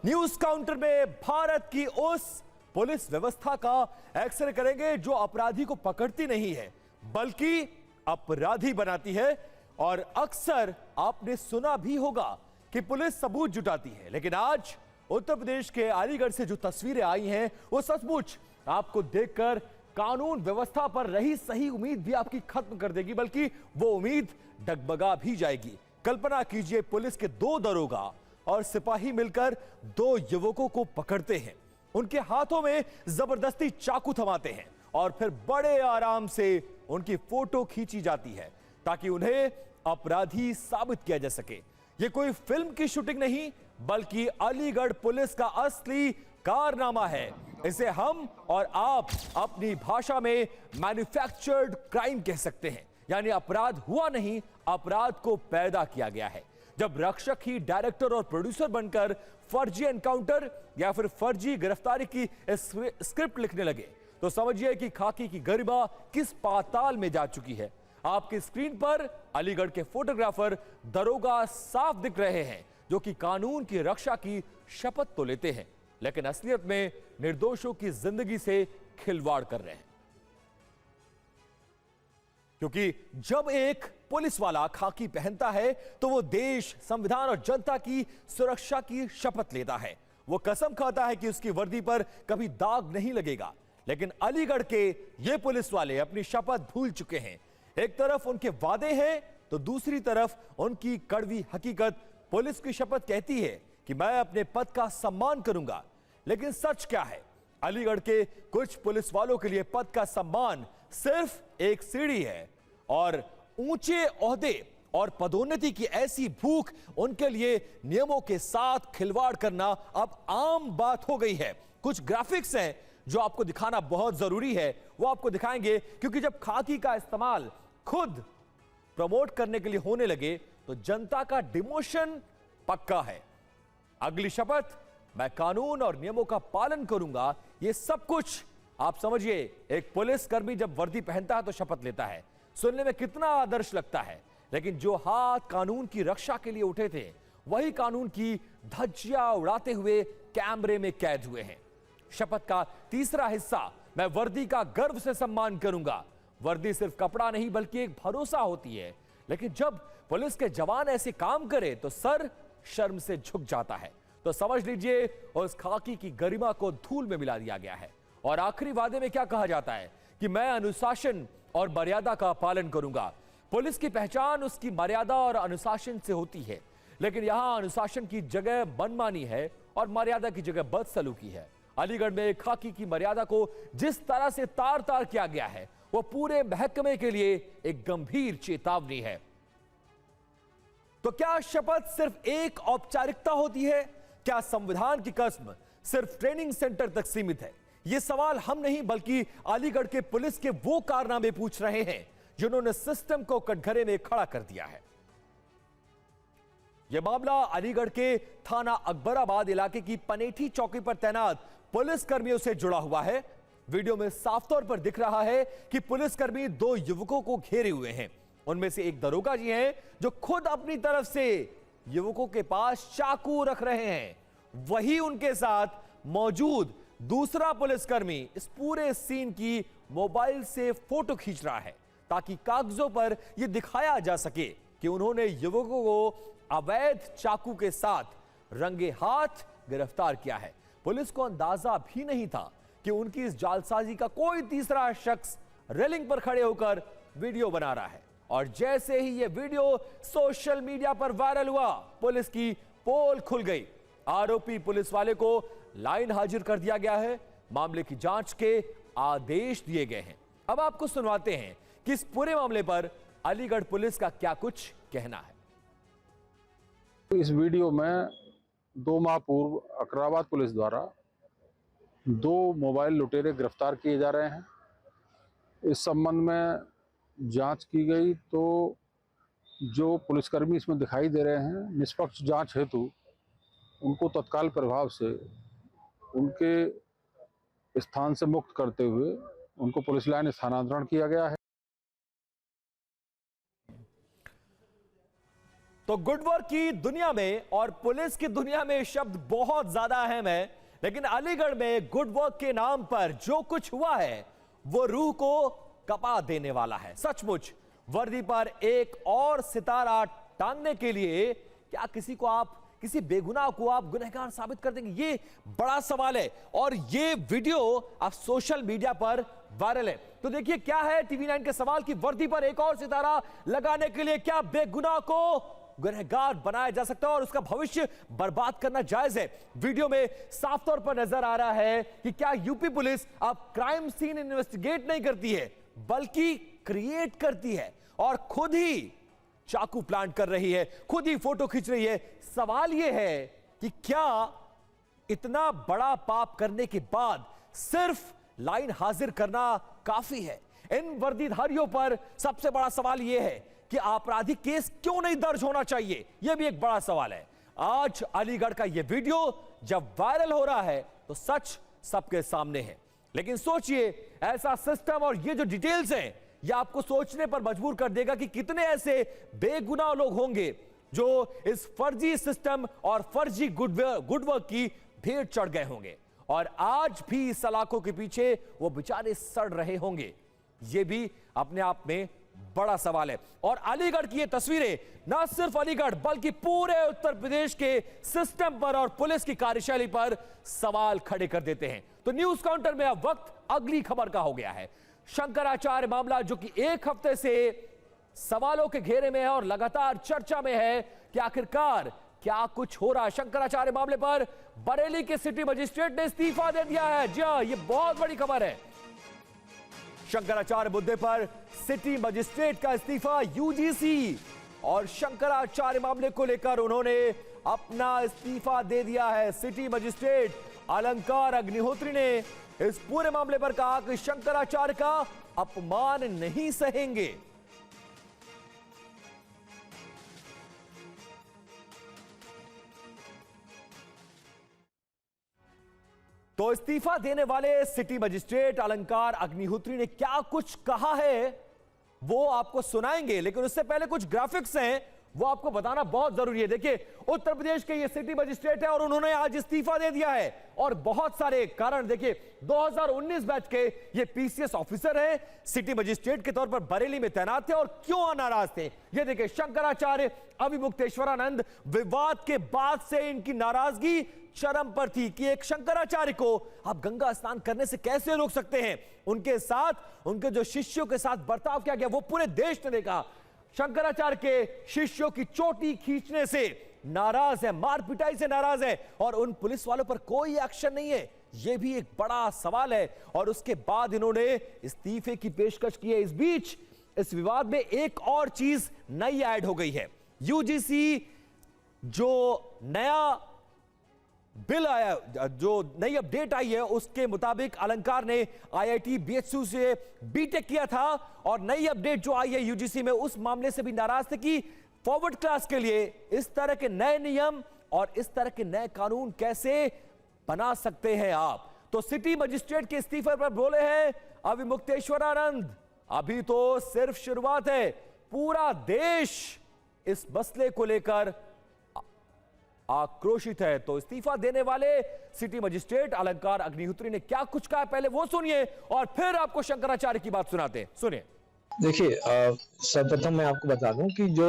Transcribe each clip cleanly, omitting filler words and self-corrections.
News counter में भारत की उस पुलिस व्यवस्था का एक्सरे करेंगे जो अपराधी को पकड़ती नहीं है बल्कि अपराधी बनाती है। और अक्सर आपने सुना भी होगा कि पुलिस सबूत जुटाती है, लेकिन आज उत्तर प्रदेश के अलीगढ़ से जो तस्वीरें आई हैं वो सचमुच आपको देखकर कानून व्यवस्था पर रही सही उम्मीद भी आपकी खत्म कर देगी, बल्कि वो उम्मीद डगमगा भी जाएगी। कल्पना कीजिए, पुलिस के 2 दरोगा और सिपाही मिलकर 2 युवकों को पकड़ते हैं, उनके हाथों में जबरदस्ती चाकू थमाते हैं और फिर बड़े आराम से उनकी फोटो खींची जाती है ताकि उन्हें अपराधी साबित किया जा सके। यह कोई फिल्म की शूटिंग नहीं बल्कि अलीगढ़ पुलिस का असली कारनामा है। इसे हम और आप अपनी भाषा में मैन्युफैक्चर्ड क्राइम कह सकते हैं, यानी अपराध हुआ नहीं, अपराध को पैदा किया गया है। जब रक्षक ही डायरेक्टर और प्रोड्यूसर बनकर फर्जी एनकाउंटर या फिर फर्जी गिरफ्तारी की स्क्रिप्ट लिखने लगे तो समझिए कि खाकी की गरिमा किस पाताल में जा चुकी है। आपकी स्क्रीन पर अलीगढ़ के फोटोग्राफर दरोगा साफ दिख रहे हैं जो कि कानून की रक्षा की शपथ तो लेते हैं, लेकिन असलियत में निर्दोषों की जिंदगी से खिलवाड़ कर रहे हैं। क्योंकि जब एक पुलिस वाला खाकी पहनता है तो वो देश, संविधान और जनता की सुरक्षा की शपथ लेता है। वो कसम खाता है कि उसकी वर्दी पर कभी दाग नहीं लगेगा। लेकिन अलीगढ़ के ये पुलिस वाले अपनी शपथ भूल चुके हैं। एक तरफ उनके वादे हैं तो दूसरी तरफ उनकी कड़वी हकीकत। पुलिस की शपथ कहती है कि मैं अपने पद का सम्मान करूंगा, लेकिन सच क्या है? अलीगढ़ के कुछ पुलिस वालों के लिए पद का सम्मान सिर्फ एक सीढ़ी है और ऊंचे ओहदे और पदोन्नति की ऐसी भूख उनके लिए नियमों के साथ खिलवाड़ करना अब आम बात हो गई है। कुछ ग्राफिक्स हैं जो आपको दिखाना बहुत जरूरी है, वो आपको दिखाएंगे, क्योंकि जब खाकी का इस्तेमाल खुद प्रमोट करने के लिए होने लगे तो जनता का डिमोशन पक्का है। अगली शपथ, मैं कानून और नियमों का पालन करूंगा। यह सब कुछ आप समझिए, एक पुलिसकर्मी जब वर्दी पहनता है तो शपथ लेता है। सुनने में कितना आदर्श लगता है, लेकिन जो हाथ कानून की रक्षा के लिए उठे थे वही कानून की धज्जियां उड़ाते हुए कैमरे में कैद हुए हैं। शपथ का तीसरा हिस्सा, मैं वर्दी का गर्व से सम्मान करूंगा। वर्दी सिर्फ कपड़ा नहीं बल्कि एक भरोसा होती है, लेकिन जब पुलिस के जवान ऐसे काम करे तो सर शर्म से झुक जाता है। तो समझ लीजिए, उस खाकी की गरिमा को धूल में मिला दिया गया है। और आखिरी वादे में क्या कहा जाता है कि मैं अनुशासन और मर्यादा का पालन करूंगा। पुलिस की पहचान उसकी मर्यादा और अनुशासन से होती है, लेकिन यहां अनुशासन की जगह मनमानी है और मर्यादा की जगह बदसलूकी है। अलीगढ़ में खाकी की मर्यादा को जिस तरह से तार तार किया गया है वो पूरे महकमे के लिए एक गंभीर चेतावनी है। तो क्या शपथ सिर्फ एक औपचारिकता होती है? क्या संविधान की कसम सिर्फ ट्रेनिंग सेंटर तक सीमित है? यह सवाल हम नहीं बल्कि अलीगढ़ के पुलिस के वो कारनामे पूछ रहे हैं जिन्होंने सिस्टम को कटघरे में खड़ा कर दिया है। यह मामला अलीगढ़ के थाना अकबराबाद इलाके की पनेठी चौकी पर तैनात पुलिसकर्मियों से जुड़ा हुआ है। वीडियो में साफ तौर पर दिख रहा है कि पुलिसकर्मी 2 युवकों को घेरे हुए हैं। उनमें से एक दरोगा जी हैं जो खुद अपनी तरफ से युवकों के पास चाकू रख रहे हैं। वही उनके साथ मौजूद दूसरा पुलिसकर्मी इस पूरे सीन की मोबाइल से फोटो खींच रहा है ताकि कागजों पर यह दिखाया जा सके कि उन्होंने युवकों को अवैध चाकू के साथ रंगे हाथ गिरफ्तार किया है। पुलिस को अंदाजा भी नहीं था कि उनकी इस जालसाजी का कोई तीसरा शख्स रेलिंग पर खड़े होकर वीडियो बना रहा है। और जैसे ही यह वीडियो सोशल मीडिया पर वायरल हुआ, पुलिस की पोल खुल गई। आरोपी पुलिस वाले को लाइन हाजिर कर दिया गया है। मामले की जांच के आदेश दिए गए हैं। अब आपको सुनवाते हैं कि इस पूरे मामले पर अलीगढ़ पुलिस का क्या कुछ कहना है। इस वीडियो में 2 माह पूर्व अकबराबाद पुलिस द्वारा 2 मोबाइल लुटेरे गिरफ्तार किए जा रहे हैं। इस संबंध में जांच की गई तो जो पुलिसकर्मी इसमें दिखाई दे रहे हैं, निष्पक्ष जांच हेतु उनको तत्काल प्रभाव से उनके स्थान से मुक्त करते हुए उनको पुलिस लाइन स्थानांतरण किया गया है। तो गुड वर्क की दुनिया में और पुलिस की दुनिया में शब्द बहुत ज्यादा अहम है, लेकिन अलीगढ़ में गुड वर्क के नाम पर जो कुछ हुआ है वो रूह को कपा देने वाला है। सचमुच वर्दी पर एक और सितारा टांगने के लिए क्या किसी बेगुनाह को आप गुनहगार साबित कर देंगे? ये बड़ा सवाल है और ये वीडियो अब सोशल मीडिया पर वायरल है। तो देखिए क्या है TV9 के सवाल की वर्दी पर एक और सितारा लगाने के लिए क्या बेगुनाह को गुनहगार बनाया जा सकता है और उसका भविष्य बर्बाद करना जायज है? वीडियो में साफ तौर पर नजर आ रहा है कि क्या यूपी पुलिस अब क्राइम सीन इन्वेस्टिगेट नहीं करती है बल्कि क्रिएट करती है और खुद ही चाकू प्लांट कर रही है, खुद ही फोटो खींच रही है। सवाल यह है कि क्या इतना बड़ा पाप करने के बाद सिर्फ लाइन हाजिर करना काफी है? इन वर्दीधारियों पर सबसे बड़ा सवाल यह है कि आपराधिक केस क्यों नहीं दर्ज होना चाहिए? यह भी एक बड़ा सवाल है। आज अलीगढ़ का यह वीडियो जब वायरल हो रहा है तो सच सबके सामने है, लेकिन सोचिए ऐसा सिस्टम और ये जो डिटेल्स हैं यह आपको सोचने पर मजबूर कर देगा कि कितने ऐसे बेगुनाह लोग होंगे जो इस फर्जी सिस्टम और फर्जी गुड वर्क की भेंट चढ़ गए होंगे और आज भी सलाखों के पीछे वो बेचारे सड़ रहे होंगे। ये भी अपने आप में बड़ा सवाल है। और अलीगढ़ की ये तस्वीरें ना सिर्फ अलीगढ़ बल्कि पूरे उत्तर प्रदेश के सिस्टम पर और पुलिस की कार्यशैली पर सवाल खड़े कर देते हैं। तो न्यूज काउंटर में अब वक्त अगली खबर का हो गया है। शंकराचार्य मामला जो कि एक हफ्ते से सवालों के घेरे में है और लगातार चर्चा में है कि आखिरकार क्या कुछ हो रहा है। शंकराचार्य मामले पर बरेली के सिटी मजिस्ट्रेट ने इस्तीफा दे दिया है। जी हां, यह बहुत बड़ी खबर है। शंकराचार्य मुद्दे पर सिटी मजिस्ट्रेट का इस्तीफा। यूजीसी और शंकराचार्य मामले को लेकर उन्होंने अपना इस्तीफा दे दिया है। सिटी मजिस्ट्रेट अलंकार अग्निहोत्री ने इस पूरे मामले पर कहा कि शंकराचार्य का अपमान नहीं सहेंगे। तो इस्तीफा देने वाले सिटी मजिस्ट्रेट अलंकार अग्निहोत्री ने क्या कुछ कहा है वो आपको सुनाएंगे, लेकिन उससे पहले कुछ ग्राफिक्स हैं वो आपको बताना बहुत जरूरी है। देखिए उत्तर प्रदेश के ये सिटी मजिस्ट्रेट है और उन्होंने आज इस्तीफा दे दिया है और बहुत सारे कारण। देखिए 2019 बैच के ये पीसीएस ऑफिसर हैं, सिटी मजिस्ट्रेट के तौर पर बरेली में तैनात थे और क्यों नाराज थे ये देखिए। शंकराचार्य अविमुक्तेश्वरानंद विवाद के बाद से इनकी नाराजगी चरम पर थी कि एक शंकराचार्य को आप गंगा स्नान करने से कैसे रोक सकते हैं। उनके साथ उनके जो शिष्यों के साथ बर्ताव किया गया वो पूरे देश ने देखा। शंकराचार्य के शिष्यों की चोटी खींचने से नाराज है, मार पिटाई से नाराज है और उन पुलिस वालों पर कोई एक्शन नहीं है। यह भी एक बड़ा सवाल है और उसके बाद इन्होंने इस्तीफे की पेशकश की है। इस बीच इस विवाद में एक और चीज नई ऐड हो गई है। यूजीसी जो नया बिल आया, जो नई अपडेट आई है उसके मुताबिक अलंकार ने आईआईटी बीएचयू से बीटेक किया था और नई अपडेट जो आई है यूजीसी में उस मामले से भी नाराज थे कि फॉरवर्ड क्लास के लिए इस तरह के नए नियम और इस तरह के नए कानून कैसे बना सकते हैं आप। तो सिटी मजिस्ट्रेट के इस्तीफे पर बोले हैं अविमुक्तेश्वरानंद, अभी तो सिर्फ शुरुआत है, पूरा देश इस मसले को लेकर आक्रोशित है। तो इस्तीफा देने वाले सिटी मजिस्ट्रेट अलंकार अग्निहोत्री ने क्या कुछ कहा पहले वो सुनिए और फिर आपको शंकराचार्य की बात सुनाते हैं। सुनिए। देखिए सर्वप्रथम मैं आपको बता दूं कि जो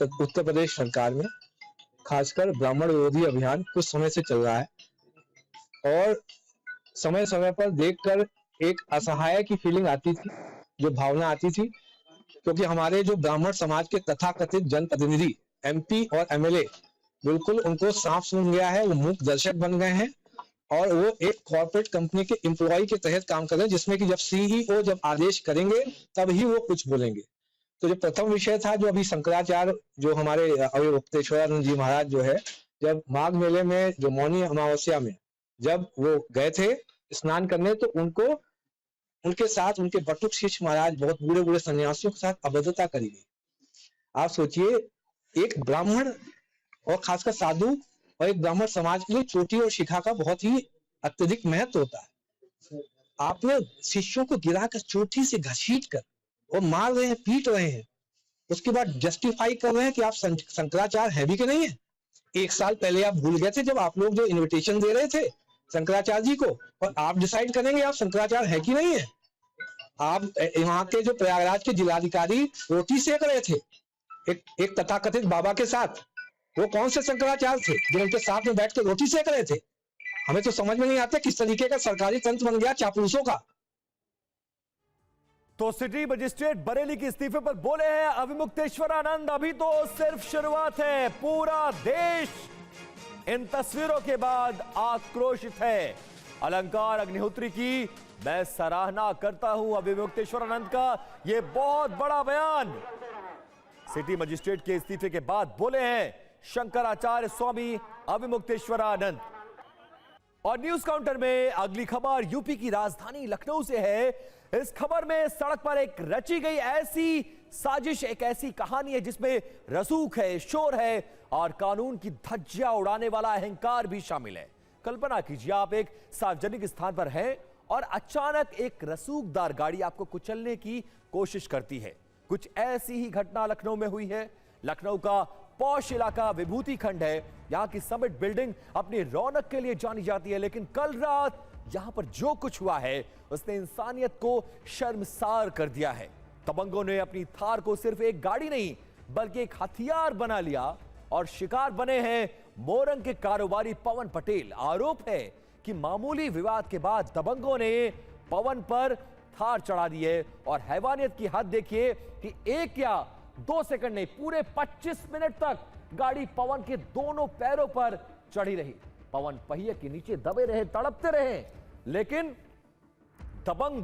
उत्तर प्रदेश सरकार में खासकर ब्राह्मण विरोधी अभियान कुछ समय से चल रहा है और समय समय पर देखकर एक असहाय की फीलिंग आती थी, जो भावना आती थी, क्योंकि हमारे जो ब्राह्मण समाज के तथाकथित जनप्रतिनिधि एमपी और एमएलए बिल्कुल उनको सांप सूंघ गया है, वो मूक दर्शक बन गए हैं और वो एक कॉर्पोरेट कंपनी के एम्प्लॉय के तहत काम कर रहे हैं, जिसमें कि जब सीईओ जब आदेश करेंगे तभी वो कुछ बोलेंगे। तो जो प्रथम विषय था, जो अभी शंकराचार्य जो हमारे अविमुक्तेश्वरानंद जी महाराज जो है, जब माघ मेले में जो मौनी अमावस्या में जब वो गए थे स्नान करने, तो उनको उनके साथ उनके बटुक शिष्य महाराज बहुत बूढ़े बूढ़े सन्यासियों के साथ अभद्रता करी गई। आप सोचिए, एक ब्राह्मण और खासकर साधु और एक ब्राह्मण समाज के लिए चोटी और शिखा का बहुत ही अत्यधिक महत्व होता है। आपने शिष्यों को गिराकर चोटी से घसीट कर और मार रहे हैं, पीट रहे हैं, उसके बाद जस्टिफाई कर रहे हैं कि आप शंकराचार्य है भी कि नहीं है। 1 साल पहले आप भूल गए थे जब आप लोग जो इनविटेशन दे रहे थे शंकराचार्य जी को, और आप डिसाइड करेंगे आप शंकराचार्य है कि नहीं है। आप वहां के जो प्रयागराज के जिलाधिकारी रोटी सेक रहे थे एक तथाकथित बाबा के साथ, वो कौन से शंकराचार्य थे जो उनके साथ में बैठ के रोटी सेक रहे थे। हमें तो समझ में नहीं आता किस तरीके का सरकारी तंत्र बन गया चापलूसों का। तो सिटी मजिस्ट्रेट बरेली के इस्तीफे पर बोले हैं अविमुक्तेश्वर आनंद, अभी तो सिर्फ शुरुआत है, पूरा देश इन तस्वीरों के बाद आक्रोशित है। अलंकार अग्निहोत्री की मैं सराहना करता हूं, अविमुक्तेश्वर आनंद का यह बहुत बड़ा बयान सिटी मजिस्ट्रेट के इस्तीफे के बाद बोले हैं शंकराचार्य स्वामी अविमुक्तेश्वर आनंद। और न्यूज काउंटर में अगली खबर यूपी की राजधानी लखनऊ से है। इस खबर में सड़क पर एक रची गई ऐसी साजिश, एक ऐसी कहानी है जिसमें रसूख है, शोर है और कानून की धज्जियां उड़ाने वाला अहंकार भी शामिल है। कल्पना कीजिए आप एक सार्वजनिक स्थान पर हैं और अचानक एक रसूखदार गाड़ी आपको कुचलने की कोशिश करती है। कुछ ऐसी ही घटना लखनऊ में हुई है। लखनऊ का पॉश इलाका विभूति खंड है। यहां की समिट बिल्डिंग अपनी रौनक के लिए जानी जाती है, लेकिन कल रात यहां पर जो कुछ हुआ है उसने इंसानियत को शर्मसार कर दिया है। दबंगों ने अपनी थार को सिर्फ एक गाड़ी नहीं बल्कि एक हथियार बना लिया और शिकार बने हैं मोरंग के कारोबारी पवन पटेल। आरोप है कि मामूली विवाद के बाद दबंगों ने पवन पर थार चढ़ा दी है और हैवानियत की हद देखिए कि 1 या 2 सेकंड नहीं, पूरे 25 मिनट तक गाड़ी पवन के दोनों पैरों पर चढ़ी रही। पवन पहिए के नीचे दबे रहे, तड़पते रहे, लेकिन दबंग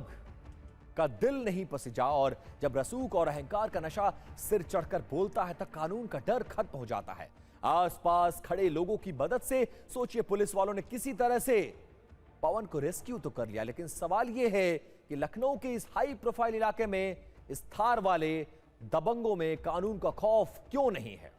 का दिल नहीं पसीजा। और जब रसूख और अहंकार का नशा सिर चढ़कर बोलता है तब कानून का डर खत्म हो जाता है। आसपास खड़े लोगों की मदद से सोचिए पुलिस वालों ने किसी तरह से पवन को रेस्क्यू तो कर लिया, लेकिन सवाल यह है कि लखनऊ के इस हाई प्रोफाइल इलाके में इस थार वाले दबंगों में कानून का खौफ क्यों नहीं है।